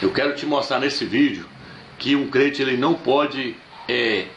Eu quero te mostrar nesse vídeo que um crente ele não pode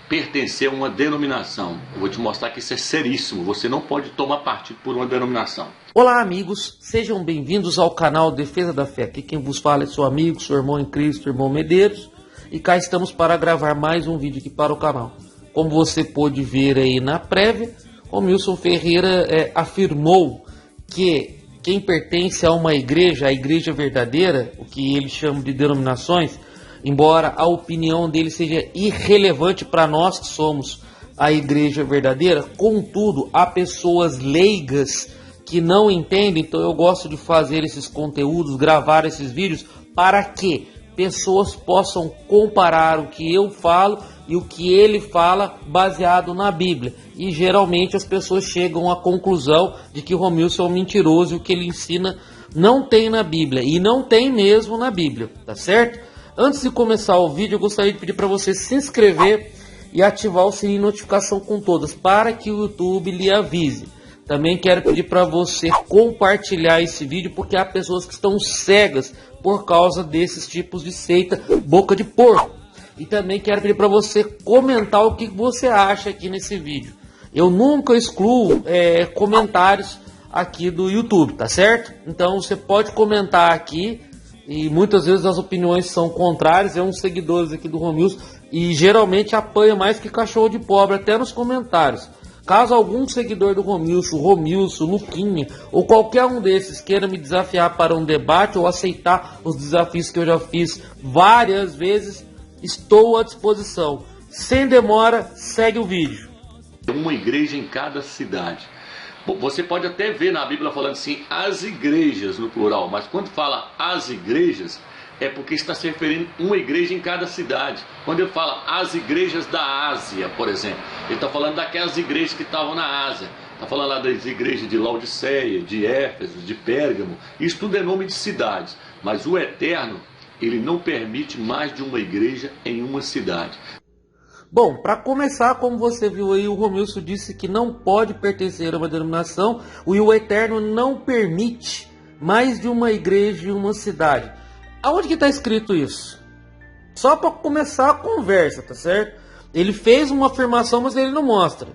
pertencer a uma denominação. Eu vou te mostrar que isso é seríssimo. Você não pode tomar partido por uma denominação. Olá amigos, sejam bem-vindos ao canal Defesa da Fé. Aqui quem vos fala é seu amigo, seu irmão em Cristo, irmão Medeiros. E cá estamos para gravar mais um vídeo aqui para o canal. Como você pôde ver aí na prévia, Romilson Ferreira afirmou que quem pertence a uma igreja, a igreja verdadeira, o que ele chama de denominações, embora a opinião dele seja irrelevante para nós que somos a igreja verdadeira, contudo, há pessoas leigas que não entendem, então eu gosto de fazer esses conteúdos, gravar esses vídeos, para que pessoas possam comparar o que eu falo e o que ele fala baseado na Bíblia. E geralmente as pessoas chegam à conclusão de que Romilson é um mentiroso e o que ele ensina não tem na Bíblia. E não tem mesmo na Bíblia, tá certo? Antes de começar o vídeo, eu gostaria de pedir para você se inscrever e ativar o sininho de notificação com todas, para que o YouTube lhe avise. Também quero pedir para você compartilhar esse vídeo, porque há pessoas que estão cegas por causa desses tipos de seita boca de porco. E também quero pedir para você comentar o que você acha aqui nesse vídeo. Eu nunca excluo comentários aqui do YouTube, tá certo? Então você pode comentar aqui, e muitas vezes as opiniões são contrárias. É uns seguidores aqui do Romilson e geralmente apanha mais que cachorro de pobre, até nos comentários. Caso algum seguidor do Romilson, Luquinha ou qualquer um desses queira me desafiar para um debate ou aceitar os desafios que eu já fiz várias vezes, estou à disposição. Sem demora, segue o vídeo. Uma igreja em cada cidade. Você pode até ver na Bíblia falando assim, as igrejas no plural, mas quando fala as igrejas, é porque está se referindo a uma igreja em cada cidade. Quando ele fala as igrejas da Ásia, por exemplo, ele está falando daquelas igrejas que estavam na Ásia. Está falando lá das igrejas de Laodiceia, de Éfeso, de Pérgamo. Isso tudo é nome de cidades. Mas o Eterno, ele não permite mais de uma igreja em uma cidade. Bom, para começar, como você viu aí, o Romilson disse que não pode pertencer a uma denominação e o Eterno não permite mais de uma igreja em uma cidade. Aonde que está escrito isso? Só para começar a conversa, tá certo? Ele fez uma afirmação, mas ele não mostra.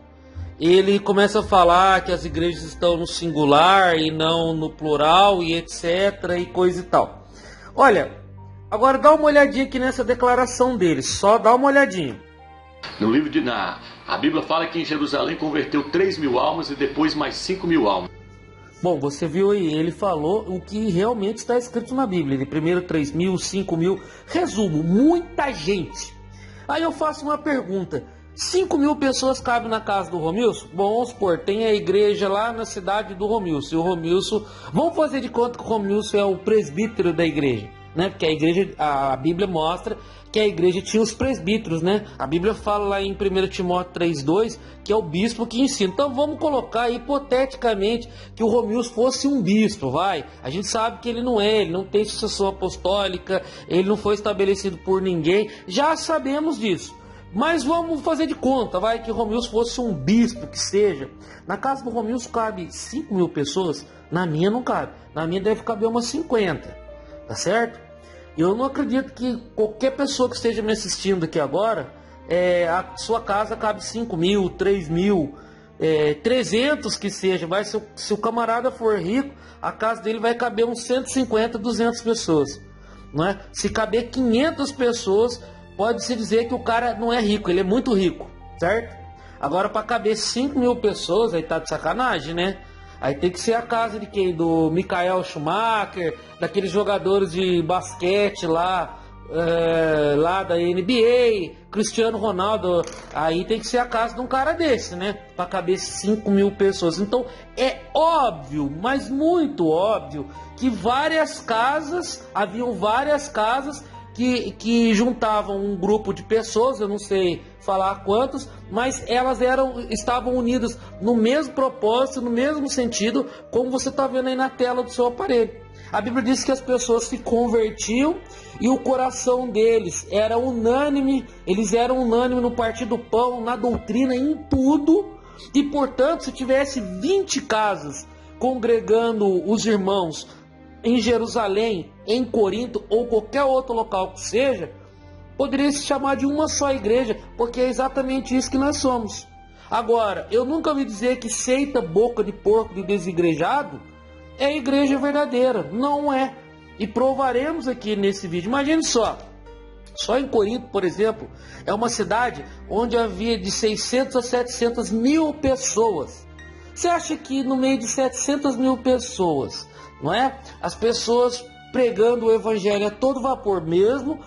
Ele começa a falar que as igrejas estão no singular e não no plural e etc e coisa e tal. Olha, agora dá uma olhadinha aqui nessa declaração dele, só dá uma olhadinha. No livro de a Bíblia fala que em Jerusalém converteu 3.000 almas e depois mais 5.000 almas. Bom, você viu aí, ele falou o que realmente está escrito na Bíblia. Ele primeiro 3.000, 5.000, resumo, muita gente. Aí eu faço uma pergunta, 5.000 pessoas cabem na casa do Romilson? Bom, vamos supor, tem a igreja lá na cidade do Romilson, e o Romilson, vamos fazer de conta que o Romilson é o presbítero da igreja, né? Porque a igreja, a Bíblia mostra que a igreja tinha os presbíteros, né? A Bíblia fala lá em 1 Timóteo 3,2 que é o bispo que ensina. Então vamos colocar hipoteticamente que o Romilson fosse um bispo, vai. A gente sabe que ele não é, ele não tem sucessão apostólica, ele não foi estabelecido por ninguém, já sabemos disso. Mas vamos fazer de conta, vai, que o Romilson fosse um bispo, que seja. Na casa do Romilson cabe 5.000 pessoas, na minha não cabe. Na minha deve caber umas 50, tá certo? Eu não acredito que qualquer pessoa que esteja me assistindo aqui agora, a sua casa cabe 5.000, 3.000, 300 que seja. Vai, se o camarada for rico, a casa dele vai caber uns 150, 200 pessoas. Não é? Se caber 500 pessoas, pode-se dizer que o cara não é rico, ele é muito rico, certo? Agora, para caber 5.000 pessoas, aí tá de sacanagem, né? Aí tem que ser a casa de quem? Do Michael Schumacher, daqueles jogadores de basquete lá da NBA, Cristiano Ronaldo. Aí tem que ser a casa de um cara desse, né? Para caber 5.000 pessoas. Então é óbvio, mas muito óbvio, que haviam várias casas que juntavam um grupo de pessoas, eu não sei falar quantos, mas elas estavam unidas no mesmo propósito, no mesmo sentido, como você está vendo aí na tela do seu aparelho. A Bíblia diz que as pessoas se convertiam e o coração deles era unânime, eles eram unânimes no partir do pão, na doutrina, em tudo, e portanto, se tivesse 20 casas congregando os irmãos em Jerusalém, em Corinto ou qualquer outro local que seja, poderia se chamar de uma só igreja, porque é exatamente isso que nós somos. Agora, eu nunca ouvi dizer que seita, boca de porco, de desigrejado é a igreja verdadeira. Não é. E provaremos aqui nesse vídeo. Imagine só em Corinto, por exemplo, é uma cidade onde havia de 600 a 700 mil pessoas. Você acha que no meio de 700 mil pessoas, não é? As pessoas pregando o evangelho a todo vapor, mesmo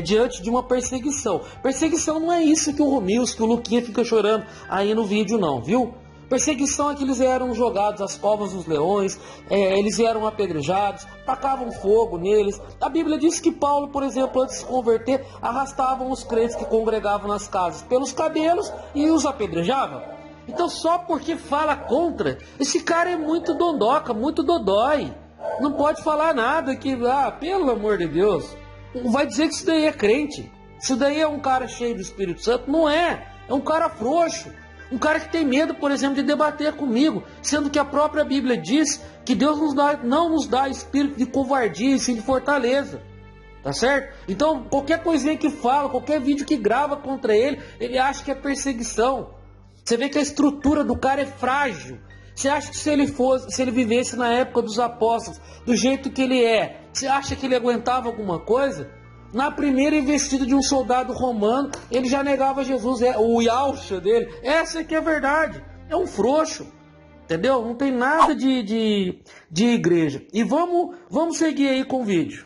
diante de uma perseguição. Perseguição não é isso que o Romilson, que o Luquinha fica chorando aí no vídeo não, viu? Perseguição é que eles eram jogados às covas dos leões, eles eram apedrejados, tacavam fogo neles. A Bíblia diz que Paulo, por exemplo, antes de se converter, arrastavam os crentes que congregavam nas casas pelos cabelos e os apedrejavam. Então só porque fala contra, esse cara é muito dondoca, muito dodói. Não pode falar nada que, pelo amor de Deus, vai dizer que isso daí é crente. Isso daí é um cara cheio do Espírito Santo. Não é, é um cara frouxo. Um cara que tem medo, por exemplo, de debater comigo, sendo que a própria Bíblia diz que Deus não nos dá espírito de covardia, e sim de fortaleza. Tá certo? Então, qualquer coisinha que fala, qualquer vídeo que grava contra ele, ele acha que é perseguição. Você vê que a estrutura do cara é frágil. Você acha que se ele vivesse na época dos apóstolos, do jeito que ele é, você acha que ele aguentava alguma coisa? Na primeira investida de um soldado romano, ele já negava Jesus, o Yalcha dele. Essa é que é a verdade. É um frouxo, entendeu? Não tem nada de igreja. E vamos seguir aí com o vídeo.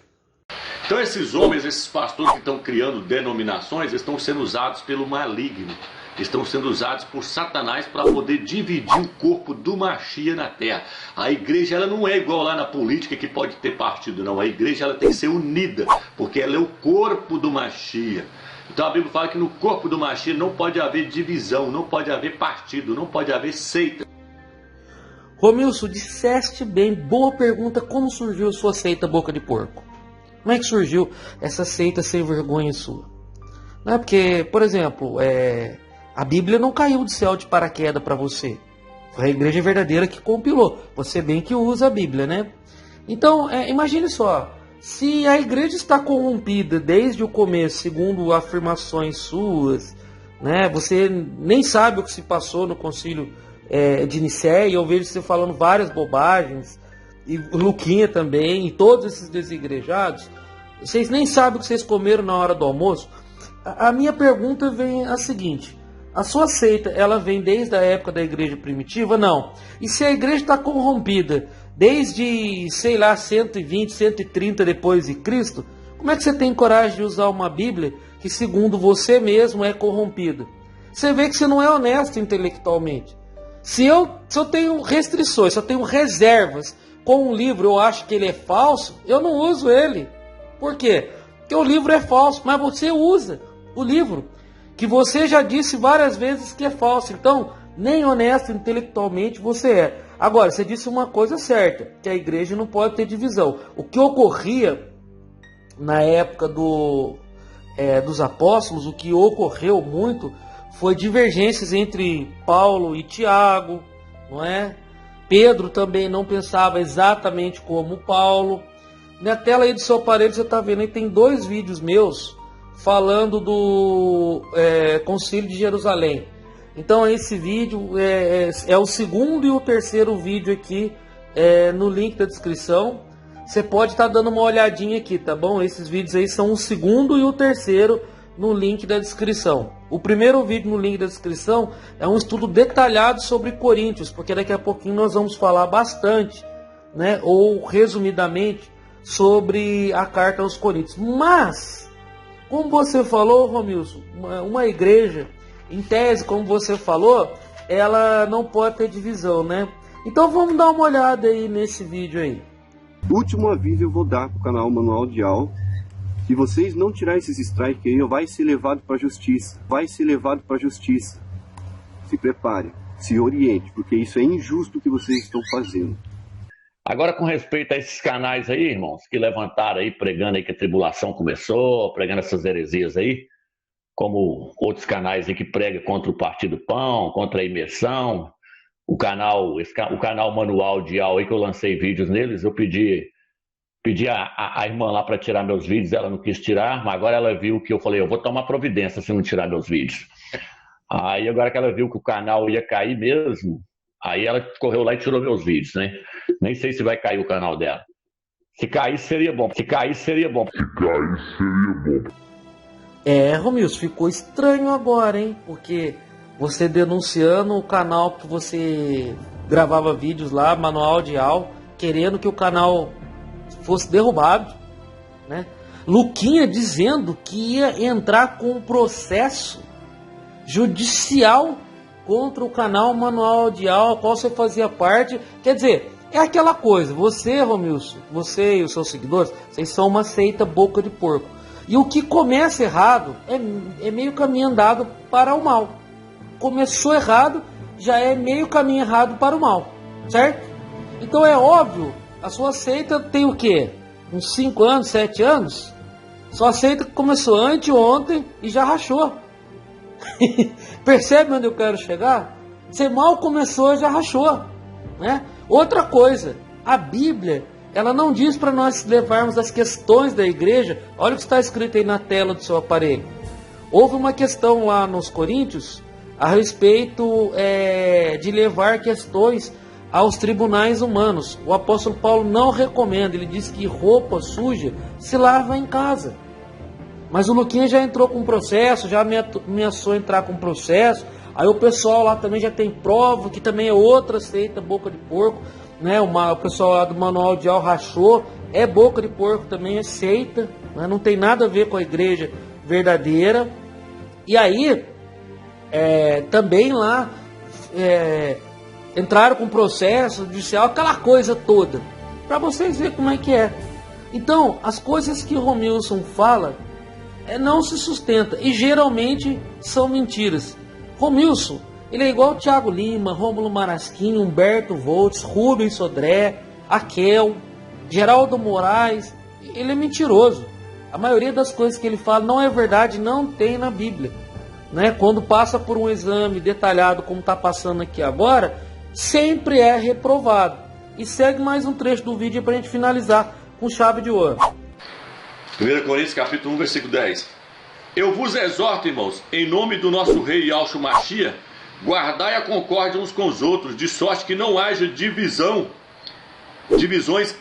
Então esses homens, esses pastores que estão criando denominações, estão sendo usados pelo maligno. Estão sendo usados por Satanás para poder dividir o corpo do Machia na terra. A igreja ela não é igual lá na política que pode ter partido, não. A igreja ela tem que ser unida, porque ela é o corpo do Machia. Então a Bíblia fala que no corpo do Machia não pode haver divisão, não pode haver partido, não pode haver seita. Romilson, disseste bem, boa pergunta, como surgiu sua seita boca de porco? Como é que surgiu essa seita sem vergonha sua? Não é porque, por exemplo, a Bíblia não caiu do céu de paraquedas para você. Foi a igreja verdadeira que compilou. Você bem que usa a Bíblia, né? Então, imagine só. Se a igreja está corrompida desde o começo, segundo afirmações suas, né? Você nem sabe o que se passou no concílio de Nicéia. Eu vejo você falando várias bobagens. E o Luquinha também. E todos esses desigrejados. Vocês nem sabem o que vocês comeram na hora do almoço. A minha pergunta vem a seguinte. A sua seita, ela vem desde a época da igreja primitiva? Não. E se a igreja está corrompida desde, sei lá, 120, 130 depois de Cristo, como é que você tem coragem de usar uma Bíblia que, segundo você mesmo, é corrompida? Você vê que você não é honesto intelectualmente. Se eu tenho restrições, se eu tenho reservas com um livro, eu acho que ele é falso, eu não uso ele. Por quê? Porque o livro é falso, mas você usa o livro que você já disse várias vezes que é falso. Então, nem honesto intelectualmente você é. Agora, você disse uma coisa certa, que a igreja não pode ter divisão. O que ocorria na época dos apóstolos, o que ocorreu muito, foi divergências entre Paulo e Tiago, não é? Pedro também não pensava exatamente como Paulo. Na tela aí do seu aparelho você está vendo aí, tem 2 vídeos meus falando do Concílio de Jerusalém. Então esse vídeo é o segundo e o terceiro vídeo aqui no link da descrição. Você pode estar dando uma olhadinha aqui, tá bom? Esses vídeos aí são o segundo e o terceiro no link da descrição. O primeiro vídeo no link da descrição é um estudo detalhado sobre Coríntios, porque daqui a pouquinho nós vamos falar bastante, né? Ou resumidamente sobre a carta aos Coríntios. Mas como você falou, Romilson, uma igreja, em tese, como você falou, ela não pode ter divisão, né? Então vamos dar uma olhada aí nesse vídeo aí. Último aviso eu vou dar pro canal Manual de Aula. Se vocês não tirarem esses strikes aí, vai ser levado para a justiça. Vai ser levado para a justiça. Se prepare, se oriente, porque isso é injusto o que vocês estão fazendo. Agora, com respeito a esses canais aí, irmãos, que levantaram aí, pregando aí que a tribulação começou, pregando essas heresias aí, como outros canais aí que pregam contra o Partido Pão, contra a imersão, o canal Manual de Aula aí, que eu lancei vídeos neles, eu pedi a irmã lá para tirar meus vídeos, ela não quis tirar, mas agora ela viu que eu falei, eu vou tomar providência se não tirar meus vídeos. Aí agora que ela viu que o canal ia cair mesmo, aí ela correu lá e tirou meus vídeos, né? Nem sei se vai cair o canal dela. Se cair, seria bom. Se cair, seria bom. Romilson, ficou estranho agora, hein? Porque você denunciando o canal que você gravava vídeos lá, Manual de Aula, querendo que o canal fosse derrubado, né? Luquinha dizendo que ia entrar com um processo judicial contra o canal Manual de Aula, qual você fazia parte. Quer dizer, é aquela coisa, você, Romilson, você e os seus seguidores, vocês são uma seita boca de porco. E o que começa errado é meio caminho andado para o mal. Começou errado, já é meio caminho errado para o mal, certo? Então é óbvio, a sua seita tem o quê? Uns 5 anos, 7 anos? Sua seita começou anteontem e já rachou. Percebe onde eu quero chegar? Você mal começou e já rachou, né? Outra coisa, a Bíblia, ela não diz para nós levarmos as questões da igreja. Olha o que está escrito aí na tela do seu aparelho. Houve uma questão lá nos Coríntios a respeito de levar questões aos tribunais humanos. O apóstolo Paulo não recomenda, ele diz que roupa suja se lava em casa. Mas o Luquinha já entrou com processo, já ameaçou entrar com processo. Aí o pessoal lá também já tem prova, que também é outra seita, boca de porco, né? O pessoal lá do Manual de Aula rachou, é boca de porco também, é seita, né? Não tem nada a ver com a igreja verdadeira. E aí, também lá, entraram com processo judicial, aquela coisa toda, para vocês verem como é que é. Então, as coisas que o Romilson fala não se sustenta e geralmente são mentiras. Romilson, ele é igual o Thiago Lima, Rômulo Marasquim, Humberto Voltes, Rubens Sodré, Akel, Geraldo Moraes. Ele é mentiroso. A maioria das coisas que ele fala não é verdade, não tem na Bíblia, né? Quando passa por um exame detalhado, como está passando aqui agora, sempre é reprovado. E segue mais um trecho do vídeo para a gente finalizar com chave de ouro. 1 Coríntios capítulo 1, versículo 10. Eu vos exorto, irmãos, em nome do nosso rei Yahshua Mashiach, guardai a concórdia uns com os outros, de sorte que não haja divisões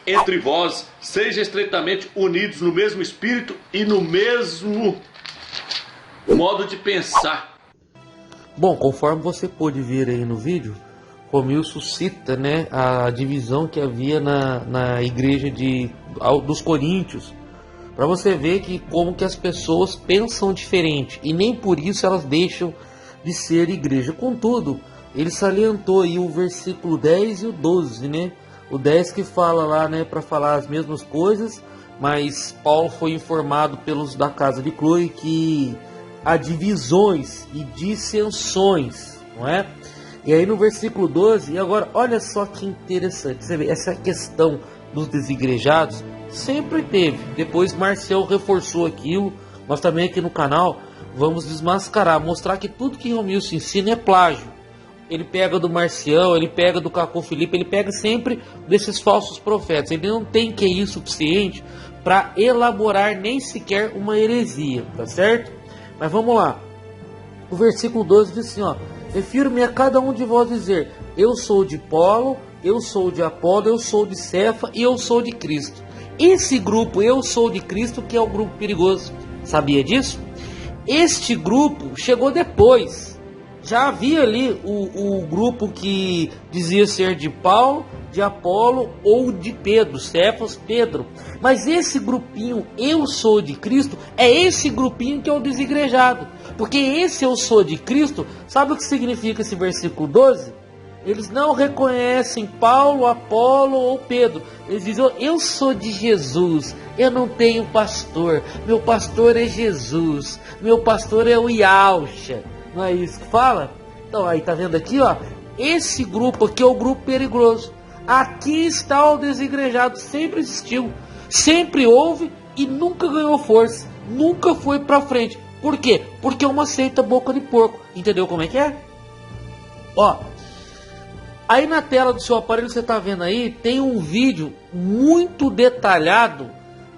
entre vós, sejam estreitamente unidos no mesmo espírito e no mesmo modo de pensar. Bom, conforme você pôde ver aí no vídeo, Romilson cita, né, a divisão que havia na igreja dos Coríntios, para você ver que como que as pessoas pensam diferente e nem por isso elas deixam de ser igreja. Contudo, ele salientou aí o versículo 10 e o 12, né? O 10 que fala lá, né, para falar as mesmas coisas, mas Paulo foi informado pelos da casa de Chloe que há divisões e dissensões, não é? E aí no versículo 12, e agora olha só que interessante, você vê, essa questão dos desigrejados sempre teve. Depois Marcel reforçou aquilo. Nós também aqui no canal vamos desmascarar, mostrar que tudo que Romilson ensina é plágio. Ele pega do Marcial, ele pega do Cacô Felipe, ele pega sempre desses falsos profetas. Ele não tem QI suficiente para elaborar nem sequer uma heresia, tá certo? Mas vamos lá. O versículo 12 diz assim, ó: refiro-me a cada um de vós dizer, eu sou de Paulo, eu sou de Apolo, eu sou de Cefa e eu sou de Cristo. Esse grupo, eu sou de Cristo, que é o grupo perigoso. Sabia disso? Este grupo chegou depois. Já havia ali o grupo que dizia ser de Paulo, de Apolo ou de Pedro, Cefas, Pedro. Mas esse grupinho, eu sou de Cristo, é esse grupinho que é o desigrejado. Porque esse eu sou de Cristo, sabe o que significa esse versículo 12? Eles não reconhecem Paulo, Apolo ou Pedro. Eles dizem, eu sou de Jesus, eu não tenho pastor, meu pastor é Jesus, meu pastor é o Yahshua. Não é isso que fala? Então aí tá vendo aqui, ó, esse grupo aqui é o grupo perigoso. Aqui está o desigrejado, sempre existiu, sempre houve e nunca ganhou força, nunca foi pra frente. Por quê? Porque é uma seita boca de porco. Entendeu como é que é? Ó, Aí na tela do seu aparelho, você está vendo aí, tem um vídeo muito detalhado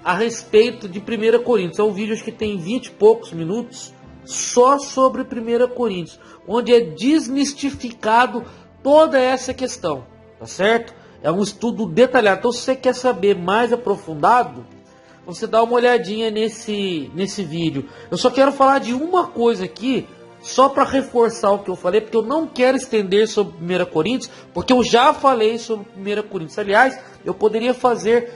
a respeito de 1 Coríntios. É um vídeo, acho que tem 20 e poucos minutos, só sobre 1 Coríntios, onde é desmistificado toda essa questão, tá certo? É um estudo detalhado. Então, se você quer saber mais aprofundado, você dá uma olhadinha nesse vídeo. Eu só quero falar de uma coisa aqui, só para reforçar o que eu falei, porque eu não quero estender sobre 1 Coríntios, porque eu já falei sobre 1 Coríntios. Aliás, eu poderia fazer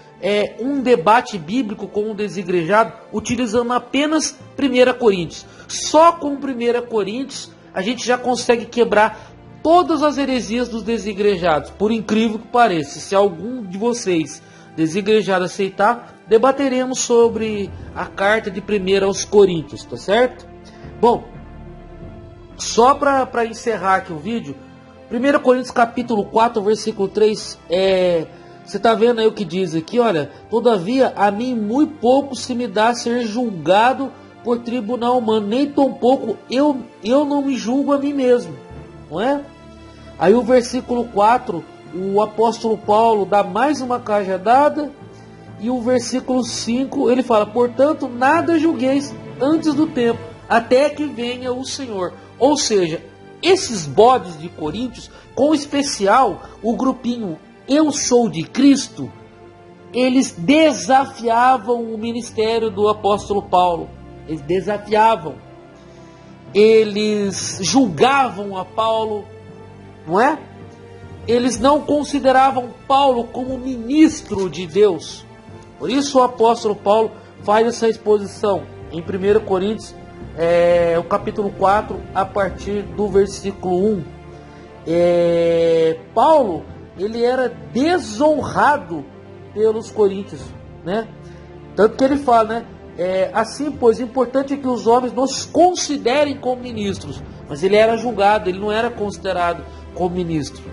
um debate bíblico com um desigrejado, utilizando apenas 1 Coríntios. Só com 1 Coríntios, a gente já consegue quebrar todas as heresias dos desigrejados, por incrível que pareça. Se algum de vocês desigrejado aceitar, debateremos sobre a carta de 1 aos Coríntios, tá certo? Bom, só para encerrar aqui o vídeo, 1 Coríntios capítulo 4, versículo 3, você está vendo aí o que diz aqui, olha, todavia a mim muito pouco se me dá ser julgado por tribunal humano, nem tampouco eu não me julgo a mim mesmo, não é? Aí o versículo 4, o apóstolo Paulo dá mais uma cajadada, e o versículo 5, ele fala, portanto, nada julgueis antes do tempo, até que venha o Senhor. Ou seja, esses bodes de Coríntios, com especial o grupinho Eu Sou de Cristo, eles desafiavam o ministério do apóstolo Paulo. Eles desafiavam. Eles julgavam a Paulo, não é? Eles não consideravam Paulo como ministro de Deus. Por isso o apóstolo Paulo faz essa exposição em 1 Coríntios, o capítulo 4, a partir do versículo 1. Paulo, ele era desonrado pelos coríntios, né? Tanto que ele fala, né? Assim, pois, importante é que os homens nos considerem como ministros. Mas ele era julgado, ele não era considerado como ministro.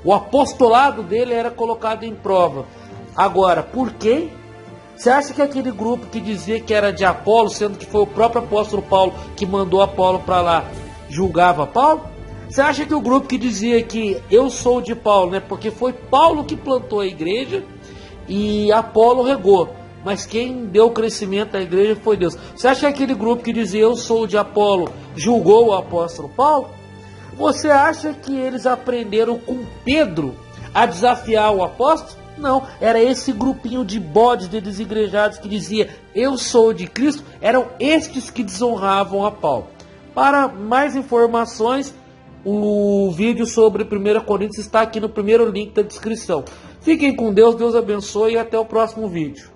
O apostolado dele era colocado em prova. Agora, por quem? Você acha que aquele grupo que dizia que era de Apolo, sendo que foi o próprio apóstolo Paulo que mandou Apolo para lá, julgava Paulo? Você acha que o grupo que dizia que eu sou de Paulo, né, porque foi Paulo que plantou a igreja e Apolo regou, mas quem deu crescimento à igreja foi Deus? Você acha que aquele grupo que dizia eu sou de Apolo julgou o apóstolo Paulo? Você acha que eles aprenderam com Pedro a desafiar o apóstolo? Não, era esse grupinho de bodes, de desigrejados que dizia eu sou de Cristo, eram estes que desonravam a Paulo. Para mais informações, o vídeo sobre 1 Coríntios está aqui no primeiro link da descrição. Fiquem com Deus, Deus abençoe e até o próximo vídeo.